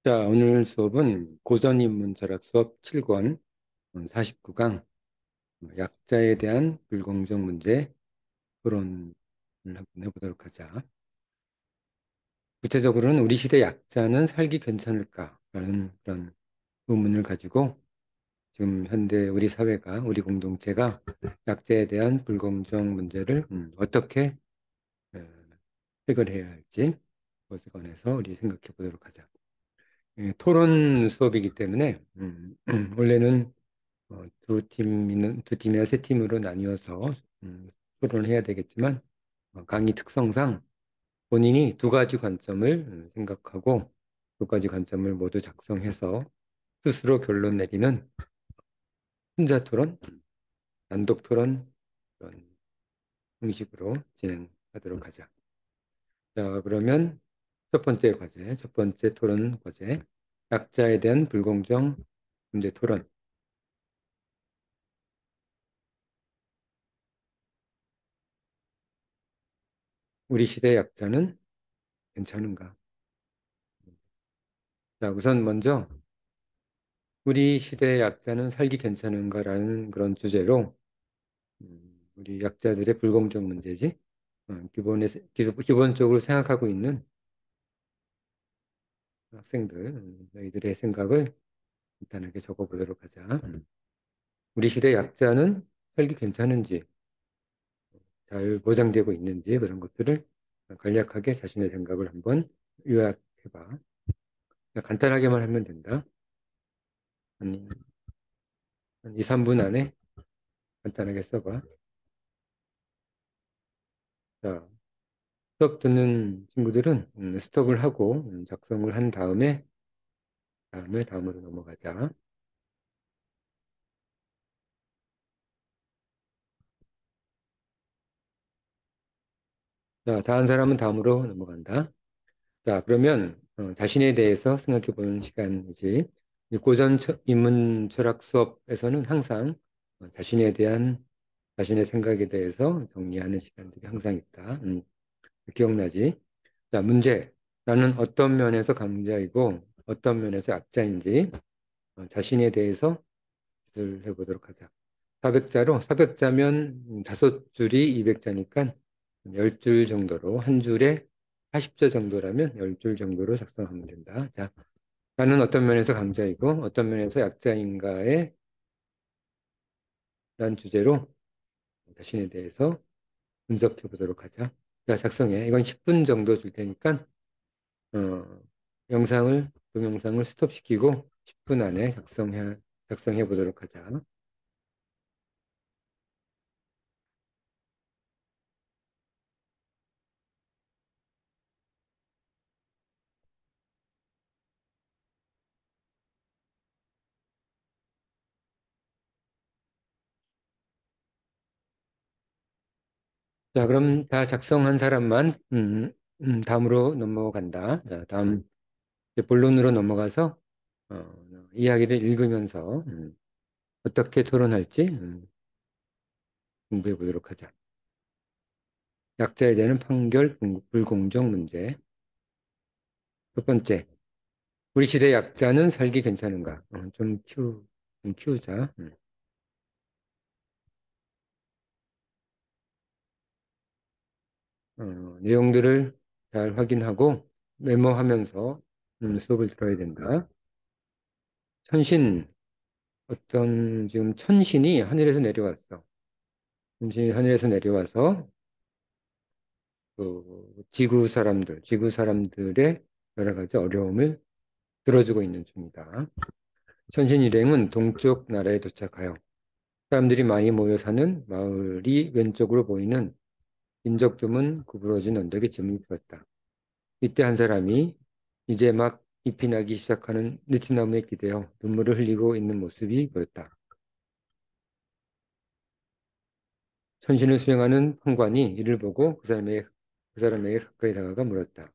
자, 오늘 수업은 고전인문철학 수업 7권 49강 약자에 대한 불공정 문제 토론을 한번 해보도록 하자. 구체적으로는 우리 시대 약자는 살기 괜찮을까라는 그런 의문을 가지고 지금 현대 우리 사회가 우리 공동체가 약자에 대한 불공정 문제를 어떻게 어, 해결해야 할지 그것에 관해서 우리 생각해 보도록 하자. 토론 수업이기 때문에 원래는 두 팀이나 세 팀으로 나뉘어서 토론을 해야 되겠지만 강의 특성상 본인이 두 가지 관점을 생각하고 두 가지 관점을 모두 작성해서 스스로 결론 내리는 혼자 토론, 단독 토론 그런 형식으로 진행하도록 하자. 자, 그러면 첫 번째 토론 과제, 약자에 대한 불공정 문제 토론. 우리 시대 약자는 괜찮은가? 자, 우선 먼저 우리 시대의 약자는 살기 괜찮은가라는 그런 주제로 우리 약자들의 불공정 문제지 기본적으로 생각하고 있는 학생들 너희들의 생각을 간단하게 적어보도록 하자. 우리 시대 약자는 살기 괜찮은지 잘 보장되고 있는지 그런 것들을 간략하게 자신의 생각을 한번 요약해봐. 간단하게만 하면 된다. 한, 한 2, 3분 안에 간단하게 써봐. 자, 수업 듣는 친구들은 스톱을 하고 작성을 한 다음으로 넘어가자. 자, 다한 사람은 다음으로 넘어간다. 자, 그러면 자신에 대해서 생각해 보는 시간이지. 이 고전 인문 철학 수업에서는 항상 자신에 대한 자신의 생각에 대해서 정리하는 시간들이 항상 있다. 기억나지? 자, 문제. 나는 어떤 면에서 강자이고 어떤 면에서 약자인지 자신에 대해서 을 해보도록 하자. 400자면 다섯 줄이 200자니까 10줄 정도로 한 줄에 40자 정도라면 10줄 정도로 작성하면 된다. 자, 나는 어떤 면에서 강자이고 어떤 면에서 약자인가에 대한 주제로 자신에 대해서 분석해 보도록 하자. 자, 작성해. 이건 10분 정도 줄 테니까 어, 동영상을 스톱시키고 10분 안에 작성해 보도록 하자. 자, 그럼 다 작성한 사람만 다음으로 넘어간다. 자, 다음 이제 본론으로 넘어가서 이야기를 읽으면서 어떻게 토론할지 공부해 보도록 하자. 약자에 대한 판결 불공정 문제. 첫 번째, 우리 시대 약자는 살기 괜찮은가? 좀 키우자. 내용들을 잘 확인하고 메모하면서 수업을 들어야 된다. 천신, 지금 천신이 하늘에서 내려왔어. 천신이 하늘에서 내려와서 지구 사람들의 여러 가지 어려움을 들어주고 있는 중이다. 천신 일행은 동쪽 나라에 도착하여 사람들이 많이 모여 사는 마을이 왼쪽으로 보이는 인적 드문 구부러진 언덕에 짐을 풀었다. 이때 한 사람이 이제 막 잎이 나기 시작하는 느티나무에 기대어 눈물을 흘리고 있는 모습이 보였다. 천신을 수행하는 판관이 이를 보고 그 사람에게 가까이 다가가 물었다.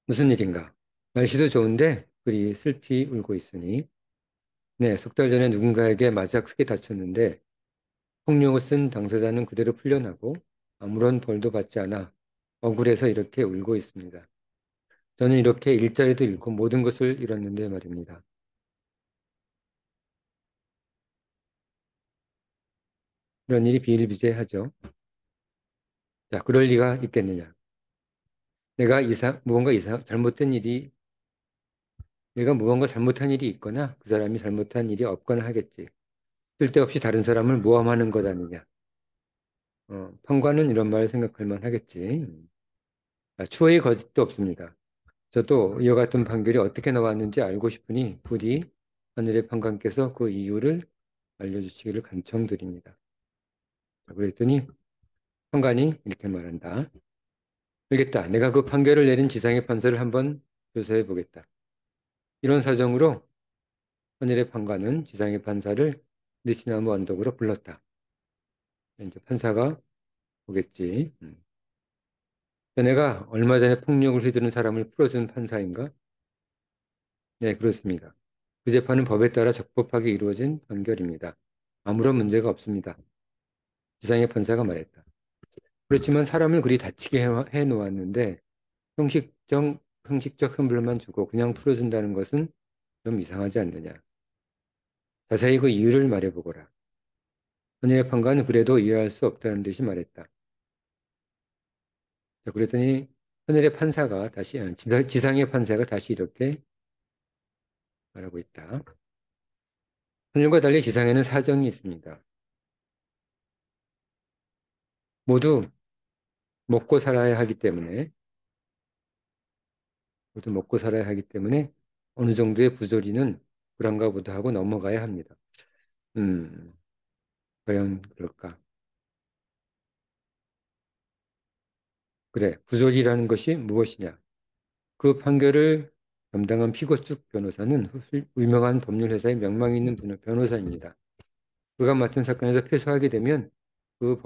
무슨 일인가? 날씨도 좋은데 그리 슬피 울고 있으니. 네, 석 달 전에 누군가에게 맞아 크게 다쳤는데 폭력을 쓴 당사자는 그대로 풀려나고 아무런 벌도 받지 않아 억울해서 이렇게 울고 있습니다. 저는 이렇게 일자리도 잃고 모든 것을 잃었는데 말입니다. 이런 일이 비일비재하죠. 자, 그럴 리가 있겠느냐. 무언가 잘못된 일이, 내가 무언가 잘못한 일이 있거나 그 사람이 잘못한 일이 없거나 하겠지. 쓸데없이 다른 사람을 모함하는 것 아니냐. 판관은 이런 말 생각할 만 하겠지. 추호의 거짓도 없습니다. 저도 이와 같은 판결이 어떻게 나왔는지 알고 싶으니 부디 하늘의 판관께서 그 이유를 알려주시기를 간청드립니다. 그랬더니 판관이 이렇게 말한다. 알겠다. 내가 그 판결을 내린 지상의 판사를 한번 조사해 보겠다. 이런 사정으로 하늘의 판관은 지상의 판사를 느티나무 언덕으로 불렀다. 이제 판사가 오겠지. 내가 얼마 전에 폭력을 휘두른 사람을 풀어준 판사인가? 네, 그렇습니다. 그 재판은 법에 따라 적법하게 이루어진 판결입니다. 아무런 문제가 없습니다. 지상의 판사가 말했다. 그렇지만 사람을 그리 다치게 해놓았는데 형식적 형벌만 주고 그냥 풀어준다는 것은 좀 이상하지 않느냐. 자세히 그 이유를 말해보거라. 헌일의 판관은 그래도 이해할 수 없다는 듯이 말했다. 자, 그랬더니 헌일의 판사가 다시, 지상의 판사가 다시 이렇게 말하고 있다. 하늘과 달리 지상에는 사정이 있습니다. 모두 먹고 살아야 하기 때문에 모두 먹고 살아야 하기 때문에 어느 정도의 부조리는 그런가 보다 하고 넘어가야 합니다. 음, 과연 그럴까? 그래, 부조리라는 것이 무엇이냐? 그 판결을 담당한 피고 측 변호사는 유명한 법률회사의 명망 있는 변호사입니다. 그가 맡은 사건에서 패소하게 되면 그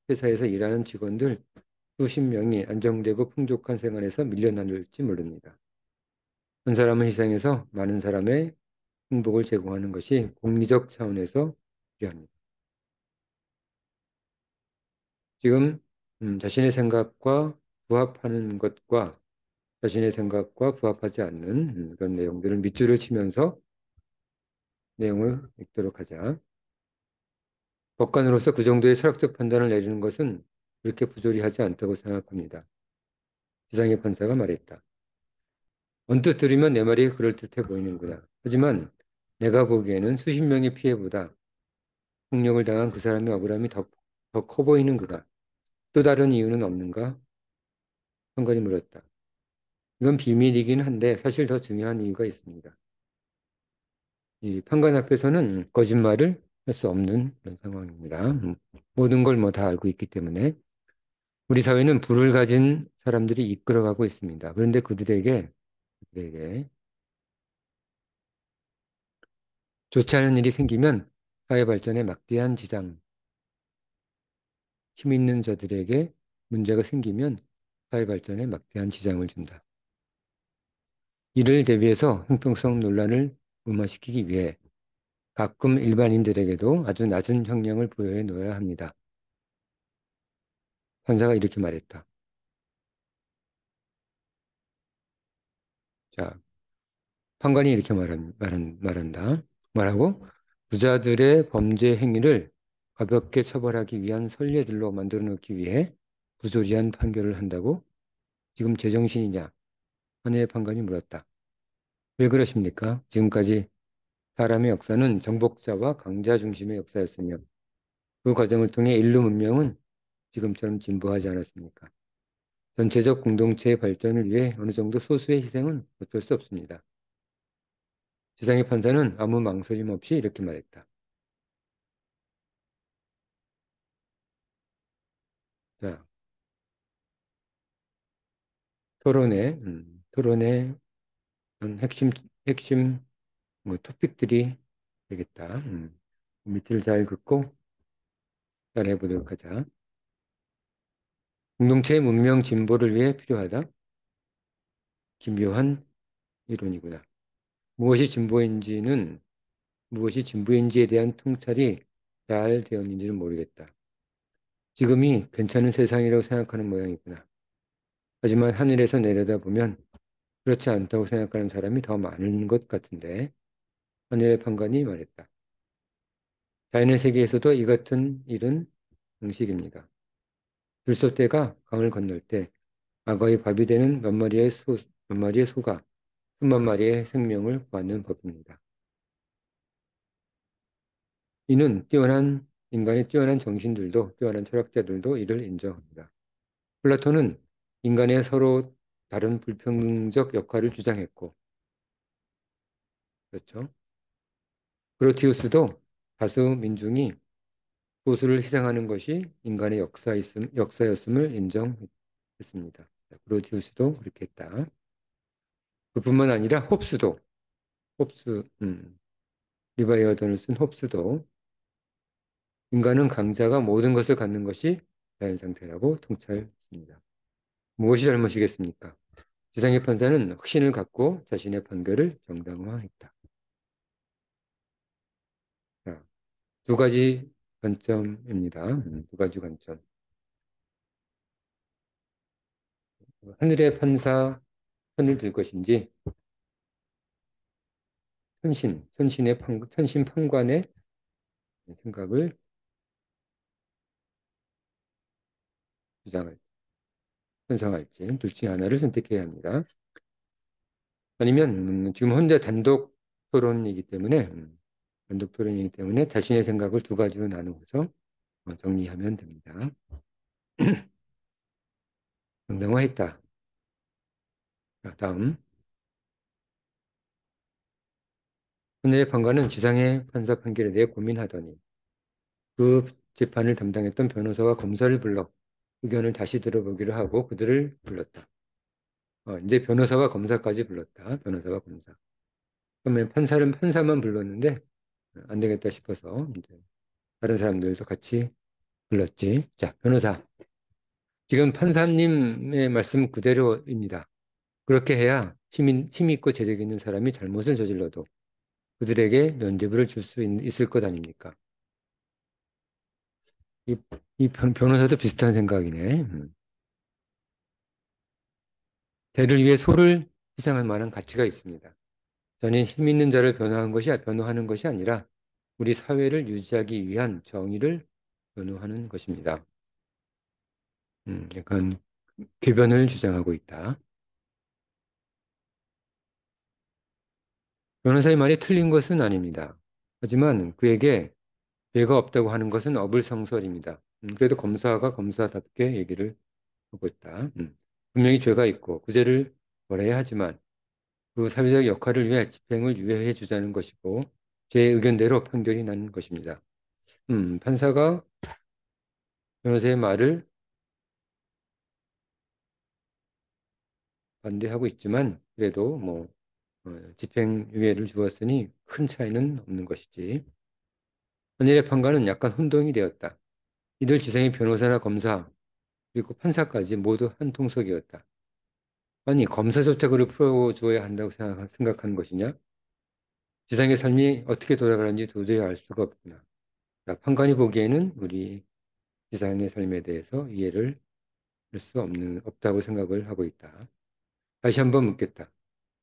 회사에서 일하는 직원들 수십 명이 안정되고 풍족한 생활에서 밀려나는지 모릅니다. 한 사람을 희생해서 많은 사람의 행복을 제공하는 것이 공리적 차원에서 필요합니다. 지금 자신의 생각과 부합하는 것과 자신의 생각과 부합하지 않는 그런 내용들을 밑줄을 치면서 내용을 읽도록 하자. 법관으로서 그 정도의 철학적 판단을 내리는 것은 그렇게 부조리하지 않다고 생각합니다. 지상의 판사가 말했다. 언뜻 들으면 내 말이 그럴듯해 보이는구나. 하지만 내가 보기에는 수십 명의 피해보다 폭력을 당한 그 사람의 억울함이 더 커 보이는구나. 또 다른 이유는 없는가? 판관이 물었다. 이건 비밀이긴 한데 사실 더 중요한 이유가 있습니다. 이 판관 앞에서는 거짓말을 할 수 없는 그런 상황입니다. 모든 걸 뭐 다 알고 있기 때문에 우리 사회는 부를 가진 사람들이 이끌어가고 있습니다. 그런데 그들에게 좋지 않은 일이 생기면 사회 발전에 막대한 지장, 힘 있는 자들에게 문제가 생기면 사회 발전에 막대한 지장을 준다. 이를 대비해서 형평성 논란을 무마시키기 위해 가끔 일반인들에게도 아주 낮은 형량을 부여해 놓아야 합니다. 판사가 이렇게 말했다. 자, 판관이 이렇게 말한다. 말하고 부자들의 범죄 행위를 가볍게 처벌하기 위한 선례들로 만들어 놓기 위해 부조리한 판결을 한다고? 지금 제정신이냐? 하늘의 판관이 물었다. 왜 그러십니까? 지금까지 사람의 역사는 정복자와 강자 중심의 역사였으며 그 과정을 통해 인류 문명은 지금처럼 진보하지 않았습니까? 전체적 공동체의 발전을 위해 어느 정도 소수의 희생은 어쩔 수 없습니다. 지상의 판사는 아무 망설임 없이 이렇게 말했다. 자, 토론의 핵심 뭐 토픽들이 되겠다. 밑을 잘 긋고 따라해 보도록 하자. 공동체의 문명 진보를 위해 필요하다. 기묘한 이론이구나. 무엇이 진보인지는 무엇이 진보인지에 대한 통찰이 잘 되었는지는 모르겠다. 지금이 괜찮은 세상이라고 생각하는 모양이구나. 하지만 하늘에서 내려다보면 그렇지 않다고 생각하는 사람이 더 많은 것 같은데 하늘의 판관이 말했다. 자연의 세계에서도 이 같은 일은 공식입니다. 들소떼가 강을 건널 때 악어의 밥이 되는 몇 마리의 소가 수만 마리의 생명을 구하는 법입니다. 이는 인간의 뛰어난 정신들도 뛰어난 철학자들도 이를 인정합니다. 플라톤은 인간의 서로 다른 불평등적 역할을 주장했고, 그렇죠. 그로티우스도 다수 민중이 소수를 희생하는 것이 인간의 역사였음을 인정했습니다. 그로티우스도 그렇게 했다. 그뿐만 아니라 홉스, 리바이어던을 쓴 홉스도 인간은 강자가 모든 것을 갖는 것이 자연 상태라고 통찰했습니다. 무엇이 잘못이겠습니까? 지상의 판사는 확신을 갖고 자신의 판결을 정당화했다. 자, 두 가지 관점입니다. 두 가지 관점. 하늘의 판사 편을 들 것인지 천신 판관의 생각을 주장할, 편성할지 둘 중에 하나를 선택해야 합니다. 아니면 지금 혼자 단독 토론이기 때문에 자신의 생각을 두 가지로 나누어서 정리하면 됩니다. 정당화했다. 자, 다음. 하늘의 판관은 지상의 판사 판결에 대해 고민하더니 그 재판을 담당했던 변호사와 검사를 불러 의견을 다시 들어보기로 하고 그들을 불렀다. 이제 변호사와 검사까지 불렀다. 변호사와 검사. 처음에 판사만 불렀는데 안 되겠다 싶어서 이제 다른 사람들도 같이 불렀지. 자, 변호사. 지금 판사님의 말씀 그대로입니다. 그렇게 해야 힘 있고 재력 있는 사람이 잘못을 저질러도 그들에게 면죄부를 줄 수 있을 것 아닙니까? 이, 이 변호사도 비슷한 생각이네. 대를 위해 소를 희생할 만한 가치가 있습니다. 저는 힘 있는 자를 변호하는 것이 아니라 우리 사회를 유지하기 위한 정의를 변호하는 것입니다. 약간 궤변을 주장하고 있다. 변호사의 말이 틀린 것은 아닙니다. 하지만 그에게 죄가 없다고 하는 것은 어불성설입니다. 그래도 검사가 검사답게 얘기를 하고 있다. 분명히 죄가 있고 그 죄를 벌해야 하지만 그 사회적 역할을 위해 집행을 유예해 주자는 것이고 제 의견대로 판결이 난 것입니다. 판사가 변호사의 말을 반대하고 있지만 그래도 집행유예를 주었으니 큰 차이는 없는 것이지. 한일의 판관은 약간 혼동이 되었다. 이들 지상의 변호사나 검사 그리고 판사까지 모두 한 통속이었다. 아니 검사조차 그를 풀어주어야 한다고 생각하는 것이냐? 지상의 삶이 어떻게 돌아가는지 도저히 알 수가 없구나. 자, 판관이 보기에는 우리 지상의 삶에 대해서 이해를 할 수 없다고 생각을 하고 있다. 다시 한번 묻겠다.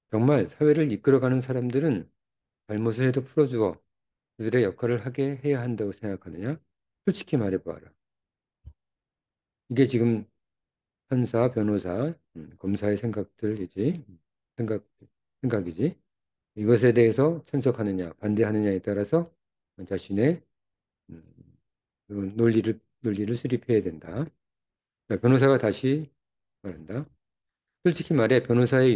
정말 사회를 이끌어가는 사람들은 잘못을 해도 풀어주어 그들의 역할을 하게 해야 한다고 생각하느냐? 솔직히 말해봐라. 이게 지금 판사, 변호사, 검사의 생각, 생각이지. 이것에 대해서 찬성하느냐, 반대하느냐에 따라서 자신의 음, 그 논리를 수립해야 된다. 자, 변호사가 다시 말한다. 솔직히 말해 변호사의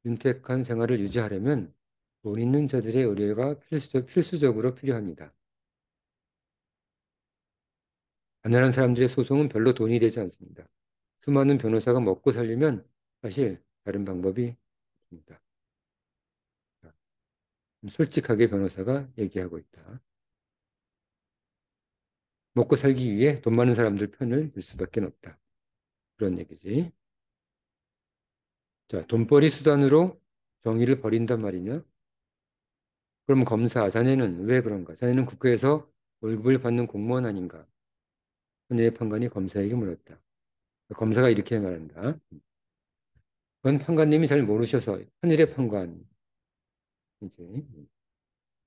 윤택한 생활을 유지하려면 돈 있는 자들의 의뢰가 필수적으로 필요합니다. 가난한 사람들의 소송은 별로 돈이 되지 않습니다. 수많은 변호사가 먹고 살려면 사실 다른 방법이 있습니다. 솔직하게 변호사가 얘기하고 있다. 먹고 살기 위해 돈 많은 사람들 편을 들 수밖에 없다. 그런 얘기지. 자, 돈벌이 수단으로 정의를 버린단 말이냐? 그럼 검사, 자네는 왜 그런가? 자네는 국회에서 월급을 받는 공무원 아닌가? 헌의 판관이 검사에게 물었다. 검사가 이렇게 말한다. 그건 판관님이 잘 모르셔서 하늘의 판관이지.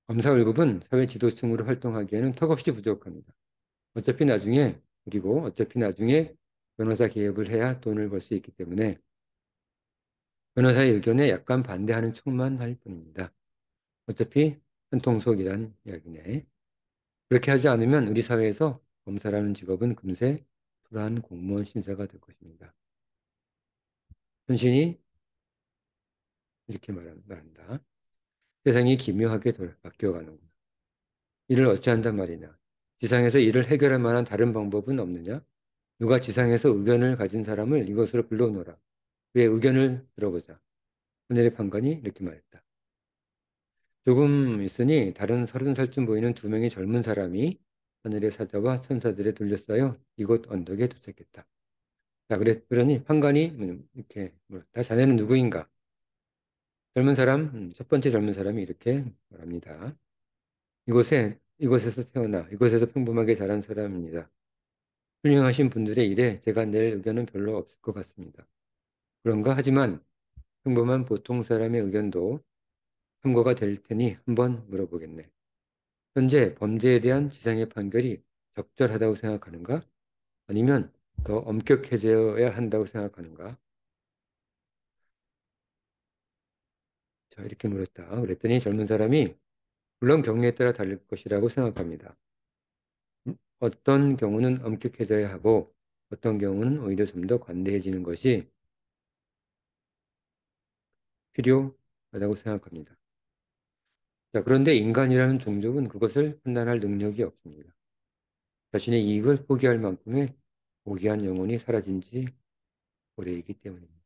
검사 월급은 사회 지도층으로 활동하기에는 턱없이 부족합니다. 어차피 나중에 변호사 개업을 해야 돈을 벌 수 있기 때문에 변호사의 의견에 약간 반대하는 척만 할 뿐입니다. 어차피 한통속이란 이야기네. 그렇게 하지 않으면 우리 사회에서 검사라는 직업은 금세 초라한 공무원 신세가 될 것입니다. 현신이 이렇게 말한다. 세상이 기묘하게 바뀌어가는구나. 이를 어찌한단 말이냐. 지상에서 이를 해결할 만한 다른 방법은 없느냐? 누가 지상에서 의견을 가진 사람을 이것으로 불러오너라. 그의 의견을 들어보자. 하늘의 판관이 이렇게 말했다. 조금 있으니 다른 30살쯤 보이는 두 명의 젊은 사람이 하늘의 사자와 천사들에 둘러싸여 이곳 언덕에 도착했다. 자, 그러니 판관이 이렇게 물었다. 자네는 누구인가? 첫 번째 젊은 사람이 이렇게 말합니다. 이곳에서 태어나 이곳에서 평범하게 자란 사람입니다. 훌륭하신 분들의 일에 제가 낼 의견은 별로 없을 것 같습니다. 그런가? 하지만 평범한 보통 사람의 의견도 참고가 될 테니 한번 물어보겠네. 현재 범죄에 대한 지상의 판결이 적절하다고 생각하는가? 아니면 더 엄격해져야 한다고 생각하는가? 자, 이렇게 물었다. 그랬더니 젊은 사람이 물론 경우에 따라 다를 것이라고 생각합니다. 어떤 경우는 엄격해져야 하고 어떤 경우는 오히려 좀 더 관대해지는 것이 필요하다고 생각합니다. 자, 그런데 인간이라는 종족은 그것을 판단할 능력이 없습니다. 자신의 이익을 포기할 만큼의 고귀한 영혼이 사라진 지 오래이기 때문입니다.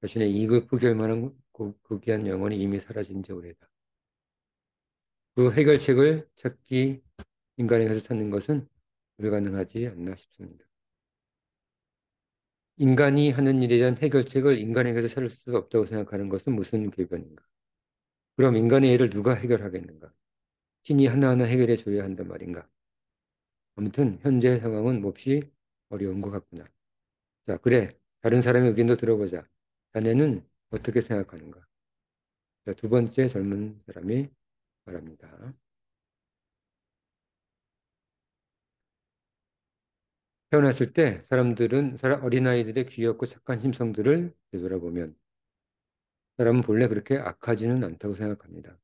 자신의 이익을 포기할 만한 고귀한 영혼이 이미 사라진 지 오래다. 그 해결책을 인간에게서 찾는 것은 불가능하지 않나 싶습니다. 인간이 하는 일에 대한 해결책을 인간에게서 찾을 수 없다고 생각하는 것은 무슨 궤변인가? 그럼 인간의 일을 누가 해결하겠는가? 신이 하나하나 해결해 줘야 한단 말인가? 아무튼 현재 상황은 몹시 어려운 것 같구나. 자, 그래. 다른 사람의 의견도 들어보자. 자네는 어떻게 생각하는가? 자, 두 번째 젊은 사람이 말합니다. 태어났을 때 어린아이들의 귀엽고 착한 심성들을 되돌아보면 사람은 본래 그렇게 악하지는 않다고 생각합니다.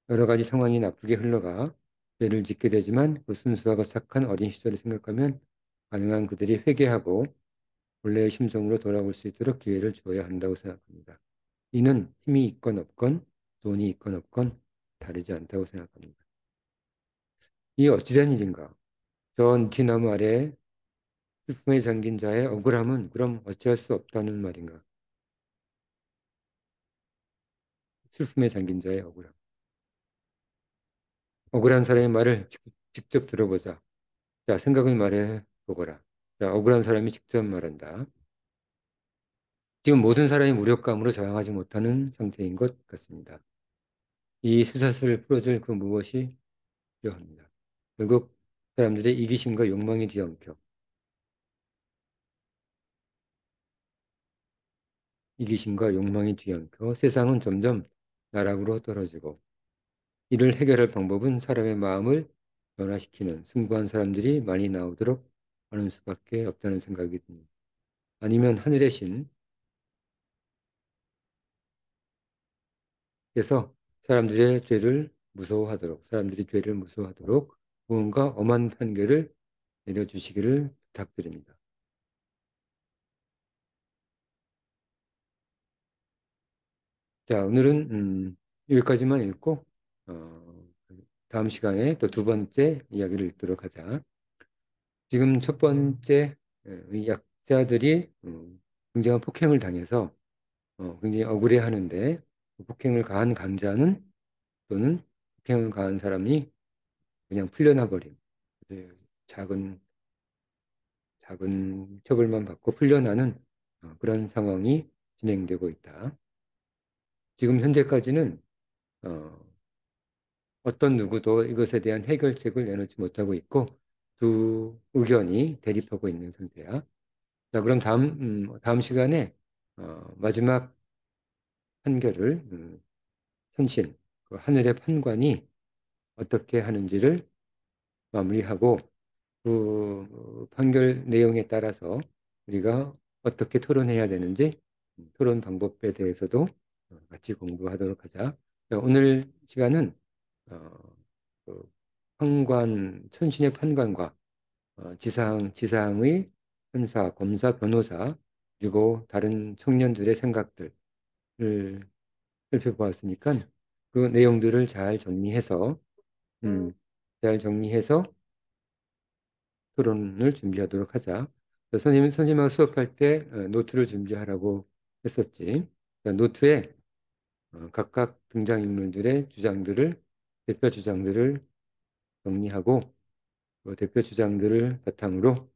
여러 가지 상황이 나쁘게 흘러가 죄를 짓게 되지만 그 순수하고 착한 어린 시절을 생각하면 가능한 그들이 회개하고 본래의 심성으로 돌아올 수 있도록 기회를 주어야 한다고 생각합니다. 이는 힘이 있건 없건 돈이 있건 없건 다르지 않다고 생각합니다. 이 어찌된 일인가? 저 느티나무 아래에 슬픔에 잠긴 자의 억울함은 그럼 어찌할 수 없다는 말인가? 슬픔에 잠긴 자의 억울함. 억울한 사람의 말을 직접 들어보자. 자, 생각을 말해 보거라. 자, 억울한 사람이 직접 말한다. 지금 모든 사람이 무력감으로 저항하지 못하는 상태인 것 같습니다. 이 쇠사슬을 풀어줄 그 무엇이 필요합니다. 결국 사람들의 이기심과 욕망이 뒤엉켜 세상은 점점 나락으로 떨어지고 이를 해결할 방법은 사람의 마음을 변화시키는 숭고한 사람들이 많이 나오도록 하는 수밖에 없다는 생각이 듭니다. 아니면 하늘의 신께서 사람들이 죄를 무서워하도록 무언가 엄한 판결을 내려주시기를 부탁드립니다. 자, 오늘은 여기까지만 읽고 다음 시간에 또 두 번째 이야기를 읽도록 하자. 지금 첫 번째 이 약자들이 굉장한 폭행을 당해서 굉장히 억울해하는데 그 폭행을 가한 강자는 또는 폭행을 가한 사람이 그냥 풀려나 버린 이제 작은 작은 처벌만 받고 풀려나는 그런 상황이 진행되고 있다. 지금 현재까지는 어, 어떤 누구도 이것에 대한 해결책을 내놓지 못하고 있고 두 의견이 대립하고 있는 상태야. 자, 그럼 다음 시간에 마지막 판결을 선신, 그 하늘의 판관이 어떻게 하는지를 마무리하고 그 판결 내용에 따라서 우리가 어떻게 토론해야 되는지 토론 방법에 대해서도 같이 공부하도록 하자. 자, 오늘 시간은 어, 그 천신의 판관과 지상의 판사, 검사, 변호사 그리고 다른 청년들의 생각들을 살펴보았으니까 그 내용들을 잘 정리해서 토론을 준비하도록 하자. 선생님하고 수업할 때 노트를 준비하라고 했었지. 그러니까 노트에 각각 등장인물들의 대표 주장들을 정리하고 그 대표 주장들을 바탕으로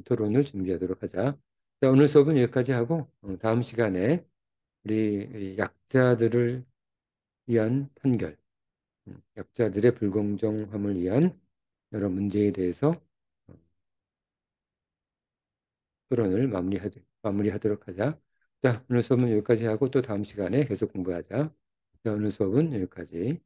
토론을 준비하도록 하자. 자, 오늘 수업은 여기까지 하고 다음 시간에 우리 약자들을 위한 판결, 약자들의 불공정함을 위한 여러 문제에 대해서 어, 토론을 마무리하도록 하자. 자, 오늘 수업은 여기까지 하고 또 다음 시간에 계속 공부하자. 자, 오늘 수업은 여기까지.